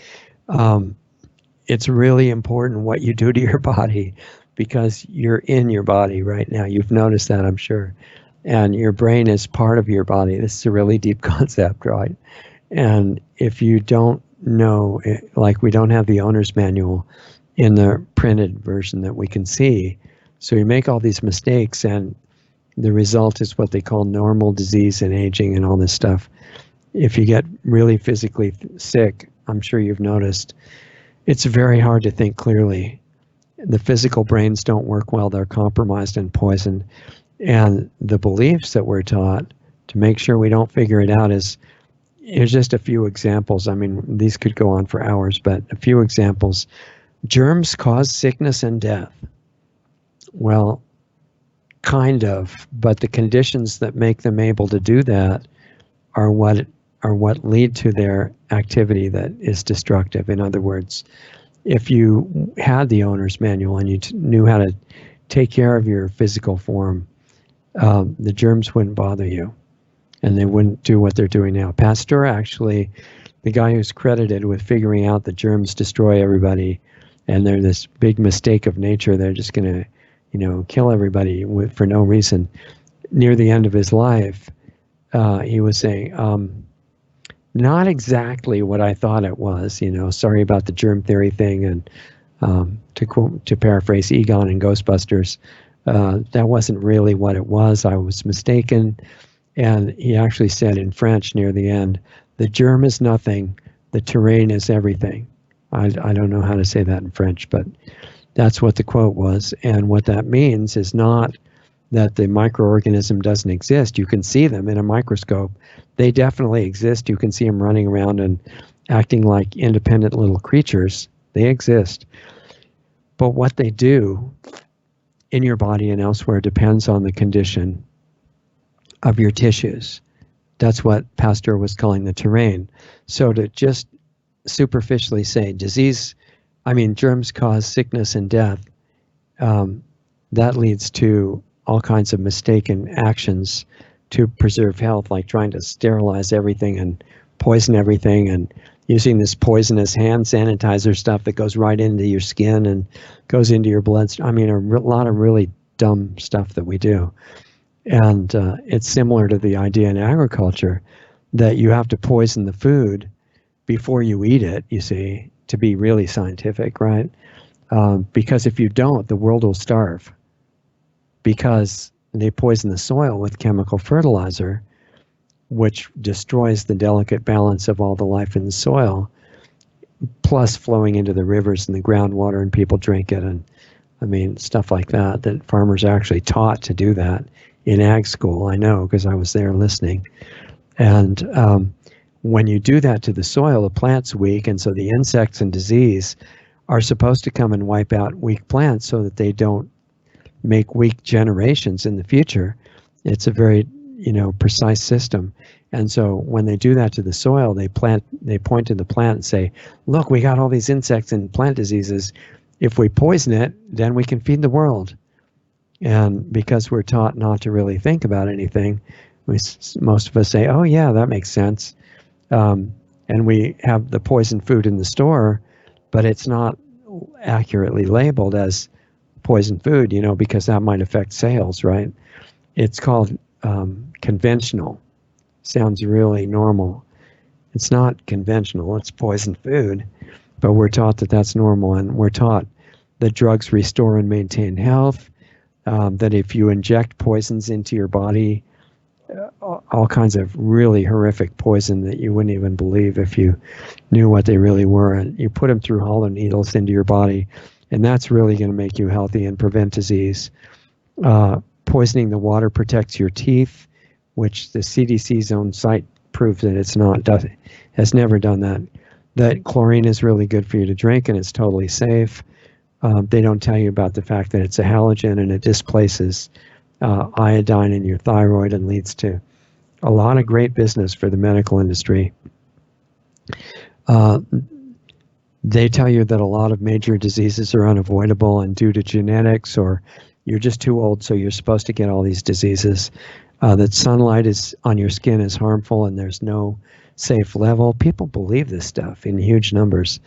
it's really important what you do to your body, because you're in your body right now. You've noticed that, I'm sure. And your brain is part of your body. This is a really deep concept, right? And if you don't know, like we don't have the owner's manual in the printed version that we can see, so you make all these mistakes, and the result is what they call normal disease and aging and all this stuff. If you get really physically sick, I'm sure you've noticed, it's very hard to think clearly. The physical brains don't work well. They're compromised and poisoned. And the beliefs that we're taught to make sure we don't figure it out here's just a few examples. I mean, these could go on for hours, but a few examples. Germs cause sickness and death. Well, kind of, but the conditions that make them able to do that are what lead to their activity that is destructive. In other words, if you had the owner's manual and you knew how to take care of your physical form, the germs wouldn't bother you, and they wouldn't do what they're doing now. Pasteur, actually, the guy who's credited with figuring out that germs destroy everybody, and they're this big mistake of nature, they're just going to, kill everybody for no reason. Near the end of his life, he was saying, not exactly what I thought it was, sorry about the germ theory thing. And to paraphrase Egon in Ghostbusters, that wasn't really what it was. I was mistaken. And he actually said in French near the end, the germ is nothing, the terrain is everything. I don't know how to say that in French, but that's what the quote was. And what that means is not that the microorganism doesn't exist. You can see them in a microscope. They definitely exist. You can see them running around and acting like independent little creatures. They exist. But what they do in your body and elsewhere depends on the condition of your tissues. That's what Pasteur was calling the terrain. So to just superficially say germs cause sickness and death, that leads to all kinds of mistaken actions to preserve health, like trying to sterilize everything and poison everything, and using this poisonous hand sanitizer stuff that goes right into your skin and goes into your blood. I mean, a lot of really dumb stuff that we do. And it's similar to the idea in agriculture that you have to poison the food before you eat it, you see, to be really scientific, right? Because if you don't, the world will starve, because they poison the soil with chemical fertilizer, which destroys the delicate balance of all the life in the soil, plus flowing into the rivers and the groundwater, and people drink it. And I mean, stuff like that farmers are actually taught to do that in ag school. I know, because I was there listening. And when you do that to the soil, the plant's weak, and so the insects and disease are supposed to come and wipe out weak plants so that they don't make weak generations in the future. It's a very, precise system. And so when they do that to the soil, they point to the plant and say, look, we got all these insects and plant diseases. If we poison it, then we can feed the world. And because we're taught not to really think about anything, most of us say, oh yeah, that makes sense. And we have the poison food in the store, but it's not accurately labeled as poison food, because that might affect sales, right? It's called conventional. Sounds really normal. It's not conventional, it's poison food, but we're taught that that's normal, and we're taught that drugs restore and maintain health, that if you inject poisons into your body, all kinds of really horrific poison that you wouldn't even believe if you knew what they really were, and you put them through hollow needles into your body, and that's really going to make you healthy and prevent disease. Poisoning the water protects your teeth, which the CDC's own site proves that it's not, has never done that. That chlorine is really good for you to drink and it's totally safe. They don't tell you about the fact that it's a halogen and it displaces iodine in your thyroid and leads to a lot of great business for the medical industry. They tell you that a lot of major diseases are unavoidable and due to genetics, or you're just too old, so you're supposed to get all these diseases. That sunlight is on your skin is harmful and there's no safe level. People believe this stuff in huge numbers.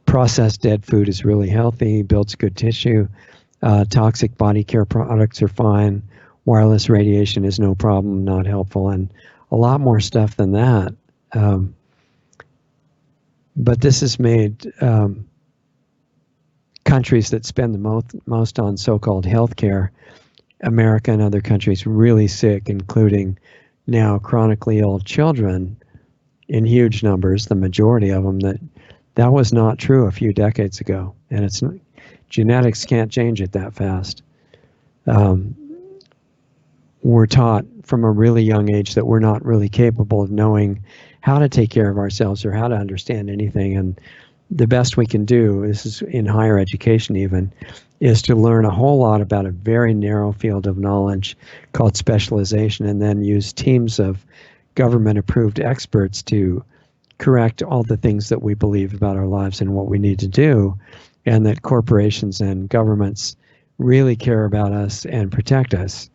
Processed dead food is really healthy, builds good tissue. Toxic body care products are fine. Wireless radiation is no problem, not helpful, and a lot more stuff than that. But this has made countries that spend the most on so-called healthcare, America and other countries, really sick, including now chronically ill children in huge numbers, the majority of them. That was not true a few decades ago, and it's genetics can't change it that fast. We're taught from a really young age that we're not really capable of knowing how to take care of ourselves or how to understand anything. And the best we can do, this is in higher education even, is to learn a whole lot about a very narrow field of knowledge called specialization, and then use teams of government-approved experts to correct all the things that we believe about our lives and what we need to do, and that corporations and governments really care about us and protect us.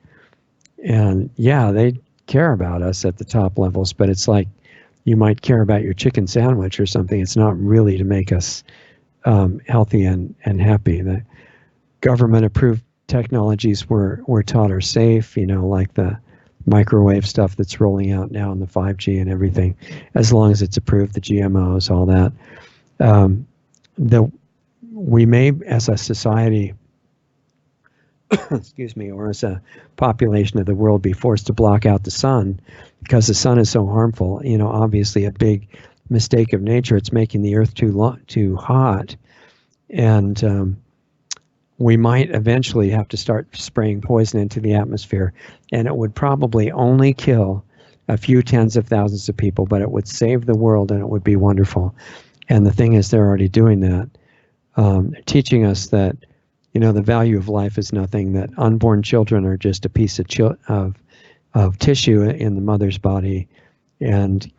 And yeah, they care about us at the top levels, but it's like you might care about your chicken sandwich or something. It's not really to make us healthy and happy. The government-approved technologies we're taught are safe, like the microwave stuff that's rolling out now in the 5G and everything, as long as it's approved, the GMOs, all that. We may, as a society, excuse me, or as a population of the world, be forced to block out the sun because the sun is so harmful. Obviously a big mistake of nature. It's making the earth too hot. And we might eventually have to start spraying poison into the atmosphere, and it would probably only kill a few tens of thousands of people, but it would save the world and it would be wonderful. And the thing is, they're already doing that, teaching us that the value of life is nothing, that unborn children are just a piece of tissue in the mother's body, and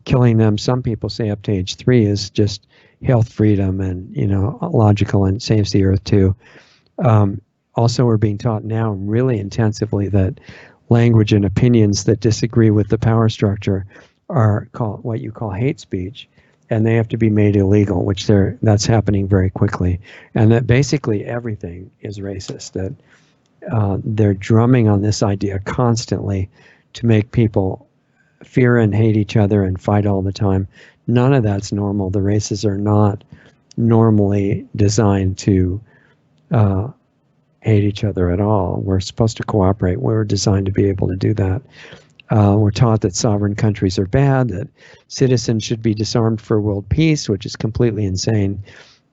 killing them, some people say up to age 3, is just health freedom and, logical and saves the earth too. Also, we're being taught now really intensively that language and opinions that disagree with the power structure are called what you call hate speech, and they have to be made illegal, which that's happening very quickly. And that basically everything is racist, that they're drumming on this idea constantly to make people fear and hate each other and fight all the time. None of that's normal. The races are not normally designed to hate each other at all. We're supposed to cooperate. We're designed to be able to do that. We're taught that sovereign countries are bad, that citizens should be disarmed for world peace, which is completely insane,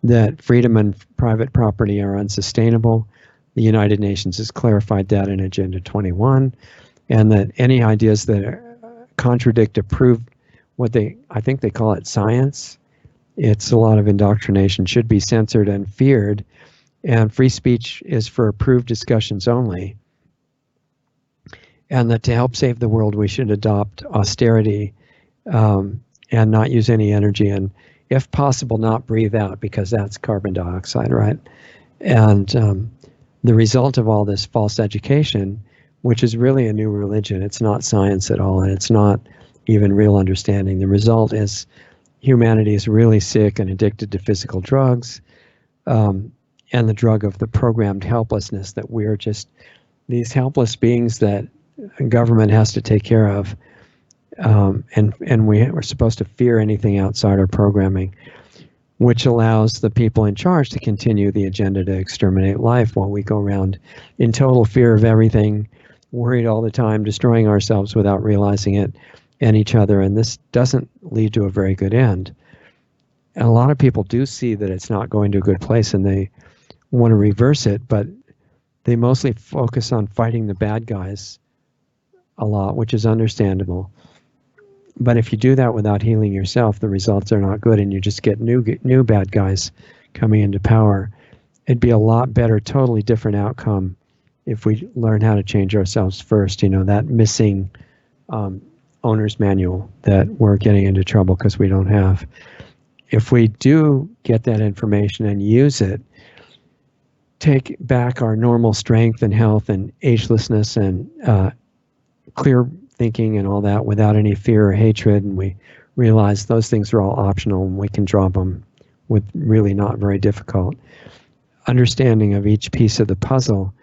that freedom and private property are unsustainable. The United Nations has clarified that in Agenda 21, and that any ideas that contradict approved, I think they call it science, it's a lot of indoctrination, should be censored and feared, and free speech is for approved discussions only. And that to help save the world, we should adopt austerity and not use any energy, and if possible, not breathe out, because that's carbon dioxide, right? And the result of all this false education, which is really a new religion, it's not science at all, and it's not even real understanding. The result is humanity is really sick and addicted to physical drugs, and the drug of the programmed helplessness, that we're just these helpless beings that government has to take care of, and we're supposed to fear anything outside our programming, which allows the people in charge to continue the agenda to exterminate life while we go around in total fear of everything, worried all the time, destroying ourselves without realizing it, and each other. And this doesn't lead to a very good end. And a lot of people do see that it's not going to a good place and they want to reverse it, but they mostly focus on fighting the bad guys a lot, which is understandable. But if you do that without healing yourself, the results are not good, and you just get new bad guys coming into power. It'd be a lot better, totally different outcome if we learn how to change ourselves first. You know, that missing owner's manual that we're getting into trouble because we don't have. If we do get that information and use it, take back our normal strength and health and agelessness and clear thinking and all that without any fear or hatred, and we realize those things are all optional and we can drop them with really not very difficult understanding of each piece of the puzzle,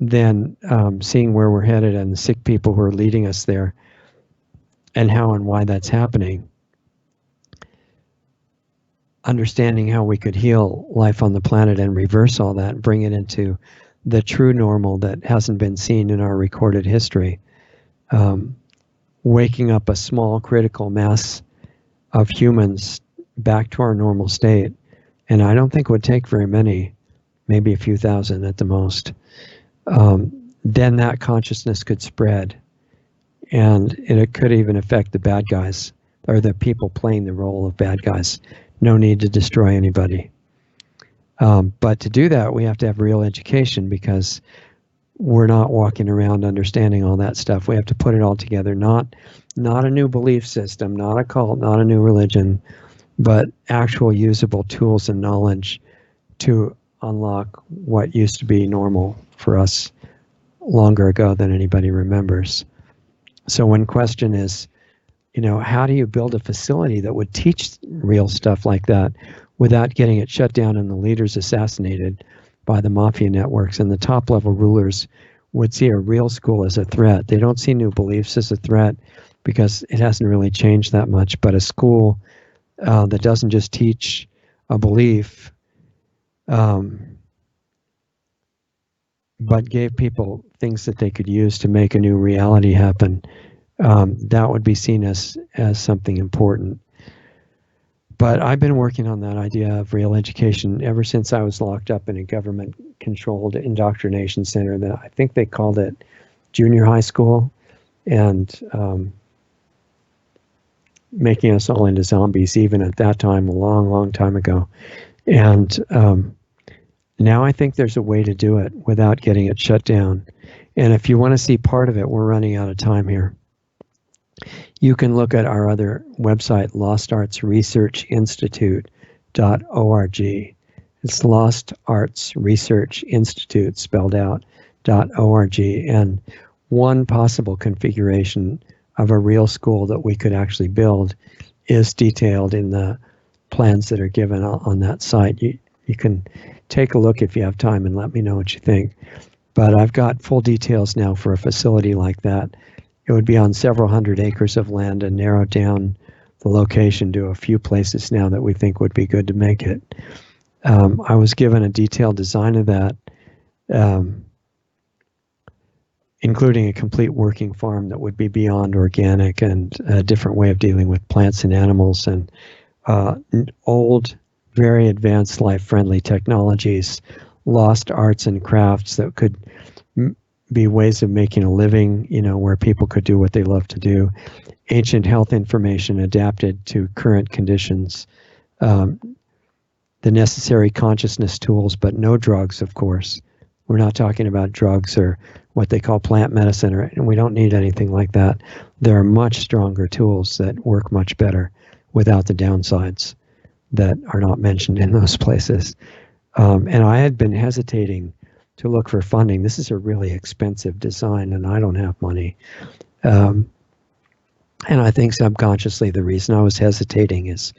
then seeing where we're headed and the sick people who are leading us there and how and why that's happening, understanding how we could heal life on the planet and reverse all that and bring it into the true normal that hasn't been seen in our recorded history. Waking up a small critical mass of humans back to our normal state. And I don't think it would take very many, maybe a few thousand at the most. Then that consciousness could spread, and it could even affect the bad guys or the people playing the role of bad guys. No need to destroy anybody. But to do that, we have to have real education, because we're not walking around understanding all that stuff. We have to put it all together, not a new belief system, not a cult, not a new religion, but actual usable tools and knowledge to unlock what used to be normal for us longer ago than anybody remembers. So one question is, you know, how do you build a facility that would teach real stuff like that without getting it shut down and the leaders assassinated by the mafia networks? And the top level rulers would see a real school as a threat. They don't see new beliefs as a threat because it hasn't really changed that much, but a school that doesn't just teach a belief, but gave people things that they could use to make a new reality happen, that would be seen as something important. But I've been working on that idea of real education ever since I was locked up in a government-controlled indoctrination center that I think they called it junior high school, and making us all into zombies even at that time, a long, long time ago. And now I think there's a way to do it without getting it shut down. And if you want to see part of it, we're running out of time here. You can look at our other website, lostartsresearchinstitute.org. It's Lost Arts Research Institute, spelled out, .org. And one possible configuration of a real school that we could actually build is detailed in the plans that are given on that site. You can take a look if you have time and let me know what you think. But I've got full details now for a facility like that. It would be on several hundred acres of land and narrow down the location to a few places now that we think would be good to make it. I was given a detailed design of that, including a complete working farm that would be beyond organic and a different way of dealing with plants and animals, and old, very advanced life-friendly technologies, lost arts and crafts that could be ways of making a living, you know, where people could do what they love to do, ancient health information adapted to current conditions, the necessary consciousness tools, but no drugs, of course. We're not talking about drugs or what they call plant medicine, and we don't need anything like that. There are much stronger tools that work much better without the downsides that are not mentioned in those places. And I had been hesitating to look for funding. This is a really expensive design, and I don't have money. And I think subconsciously the reason I was hesitating is,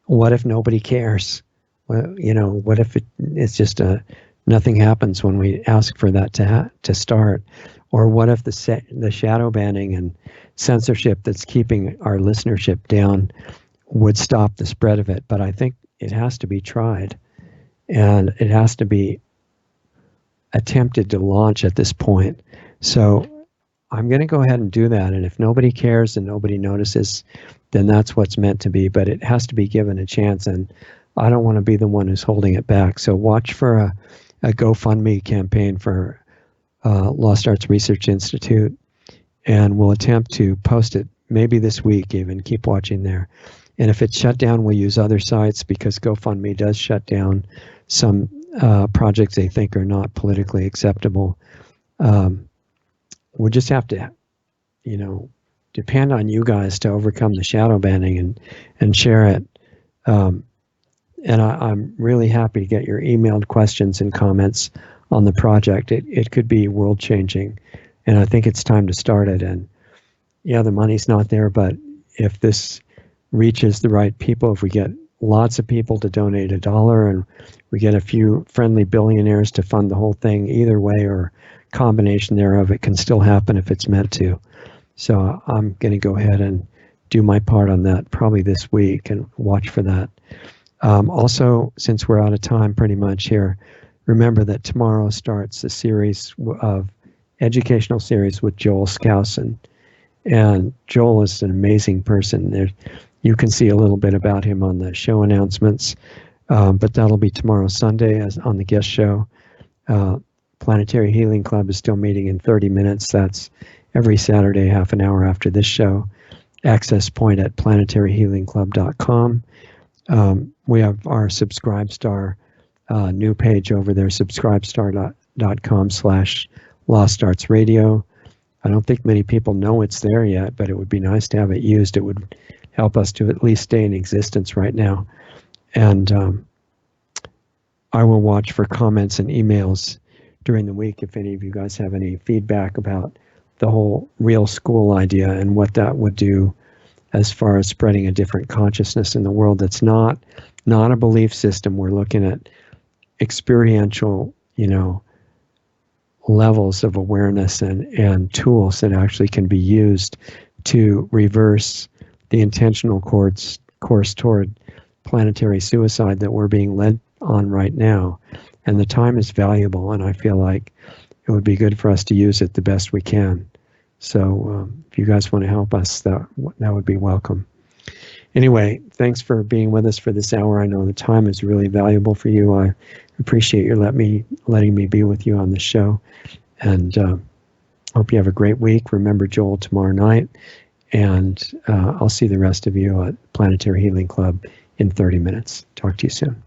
what if nobody cares? Well, you know, what if it's just nothing happens when we ask for that to start? Or what if the shadow banning and censorship that's keeping our listenership down would stop the spread of it? But I think it has to be tried, and it has to be attempted to launch at this point. So I'm going to go ahead and do that, and if nobody cares and nobody notices, then that's what's meant to be, but it has to be given a chance, and I don't want to be the one who's holding it back. So watch for a GoFundMe campaign for Lost Arts Research Institute, and we'll attempt to post it maybe this week even. Keep watching there. And if it's shut down, we'll use other sites, because GoFundMe does shut down some projects they think are not politically acceptable. We'll just have to, depend on you guys to overcome the shadow banning and share it. And I'm really happy to get your emailed questions and comments on the project. It could be world changing, and I think it's time to start it. And yeah, the money's not there, but if this reaches the right people, if we get lots of people to donate $1 and we get a few friendly billionaires to fund the whole thing, either way or combination thereof, it can still happen if it's meant to. So I'm going to go ahead and do my part on that probably this week, and watch for that. Also, since we're out of time pretty much here, remember that tomorrow starts a series of educational series with Joel Skousen. And Joel is an amazing person. You can see a little bit about him on the show announcements, but that'll be tomorrow, Sunday, as on the guest show. Planetary Healing Club is still meeting in 30 minutes. That's every Saturday, half an hour after this show. Access point at planetaryhealingclub.com. We have our Subscribestar new page over there, subscribestar.com/Lost Arts Radio. I don't think many people know it's there yet, but it would be nice to have it used. It would help us to at least stay in existence right now. And I will watch for comments and emails during the week if any of you guys have any feedback about the whole real school idea and what that would do as far as spreading a different consciousness in the world that's not a belief system. We're looking at experiential, levels of awareness and tools that actually can be used to reverse the intentional course toward planetary suicide that we're being led on right now. And the time is valuable, and I feel like it would be good for us to use it the best we can. So if you guys want to help us, that would be welcome. Anyway, thanks for being with us for this hour. I know the time is really valuable for you. I appreciate your letting me be with you on the show, and hope you have a great week. Remember Joel tomorrow night, and I'll see the rest of you at Planetary Healing Club in 30 minutes. Talk to you soon.